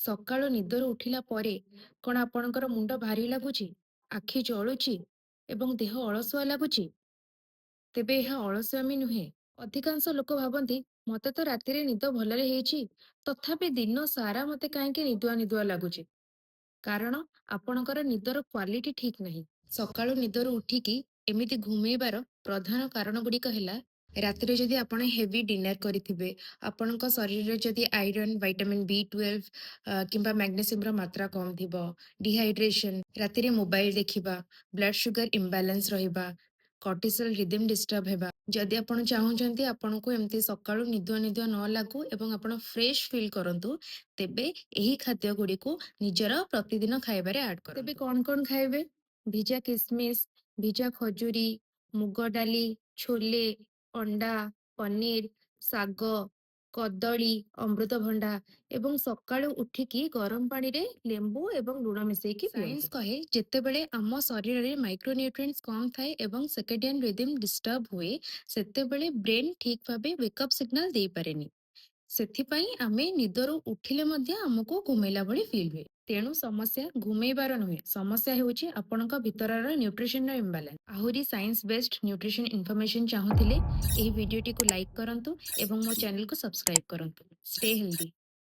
ସକାଳୁ ନିଦରୁ ଉଠିଲା ପରେ କଣ ଆପଣଙ୍କର ମୁଣ୍ଡ ଭାରି ଲାଗୁଛି, ଆଖି ଜଳୁଛି ଏବଂ ଦେହ ଅଳସୁଆ ଲାଗୁଛି? ତେବେ ଏହା ଅଳସୁଆମି ନୁହେଁ। ଅଧିକାଂଶ ଲୋକ ଭାବନ୍ତି ମୋତେ ତ ରାତିରେ ନିଦ ଭଲରେ ହେଇଛି, ତଥାପି ଦିନ ସାରା ମୋତେ କାହିଁକି ନିଦୁଆ ନିଦୁଆ ଲାଗୁଛି। କାରଣ ଆପଣଙ୍କର ନିଦର କ୍ୱାଲିଟି ଠିକ୍ ନାହିଁ। ସକାଳୁ ନିଦରୁ ଉଠିକି ଏମିତି ଘୁମେଇବାର ପ୍ରଧାନ କାରଣ ଗୁଡ଼ିକ ହେଲା, ରାତିରେ ଯଦି ଆପଣ ହେଭି ଡିନର କରିଥିବେ, ଆପଣଙ୍କ ଶରୀରରେ ଯଦି ଆଇରନ୍, ଭାଇଟାମିନ୍ B12 କିମ୍ବା ମ୍ୟାଗ୍ନେସିୟମର ମାତ୍ରା କମ୍ ଥିବ, ଡିହାଇଡ୍ରେସନ, ରାତିରେ ମୋବାଇଲ ଦେଖିବା, ବ୍ଲଡ୍ ସୁଗର ଇମ୍ବାଲାନ୍ସ ରହିବା, କର୍ଟିସଲ ରିଦିମ୍ ଡିଷ୍ଟର୍ବ ହେବା। ଯଦି ଆପଣ ଚାହୁଁଛନ୍ତି ଆପଣଙ୍କୁ ଏମିତି ସକାଳୁ ନିଦୁଆ ନିଦୁଆ ନ ଲାଗୁ ଏବଂ ଆପଣ ଫ୍ରେଶ ଫିଲ୍ କରନ୍ତୁ, ତେବେ ଏହି ଖାଦ୍ୟ ଗୁଡ଼ିକୁ ନିଜର ପ୍ରତିଦିନ ଖାଇବାରେ ଆଡ୍ କରନ୍ତୁ। ତେବେ କଣ କଣ ଖାଇବେ? ଭିଜା କିସମିସ, ଭିଜା ଖଜୁରୀ, ମୁଗ ଡାଲି, ଛୋଲେ, ଅଣ୍ଡା, ପନିର, ଶାଗ, କଦଳୀ, ଅମୃତଭଣ୍ଡା ଏବଂ ସକାଳୁ ଉଠିକି ଗରମ ପାଣିରେ ଲେମ୍ବୁ ଏବଂ ଲୁଣ ମିଶେଇକି ପିଅନ୍ତୁ। ସାଇନ୍ସ କହେ ଯେତେବେଳେ ଆମ ଶରୀରରେ ମାଇକ୍ରୋନ୍ୟୁଟ୍ରିଏଣ୍ଟସ୍ କମ୍ ଥାଏ ଏବଂ ସର୍କେଡିଆନ୍ ରିଦିମ୍ ଡିଷ୍ଟର୍ବ ହୁଏ, ସେତେବେଳେ ବ୍ରେନ୍ ଠିକ୍ ଭାବେ ୱେକଅପ୍ ସିଗ୍ନାଲ ଦେଇପାରେନି। ସେଥିପାଇଁ ଆମେ ନିଦରୁ ଉଠିଲେ ମଧ୍ୟ ଆମକୁ ଘୁମେଇଲା ଭଳି ଫିଲ୍ ହୁଏ। ତେଣୁ ସମସ୍ୟା ଘୁମେଇବାର ନୁହେଁ, ସମସ୍ୟା ହେଉଛି ଆପଣଙ୍କ ଭିତରର ନ୍ୟୁଟ୍ରିସନର ଇମ୍ବାଲାନ୍ସ। ଆହୁରି ସାଇନ୍ସ ବେସ୍ଡ ନ୍ୟୁଟ୍ରିସନ ଇନଫର୍ମେସନ ଚାହୁଁଥିଲେ ଏହି ଭିଡିଓଟିକୁ ଲାଇକ୍ କରନ୍ତୁ ଏବଂ ମୋ ଚ୍ୟାନେଲକୁ ସବସ୍କ୍ରାଇବ କରନ୍ତୁ। Stay healthy.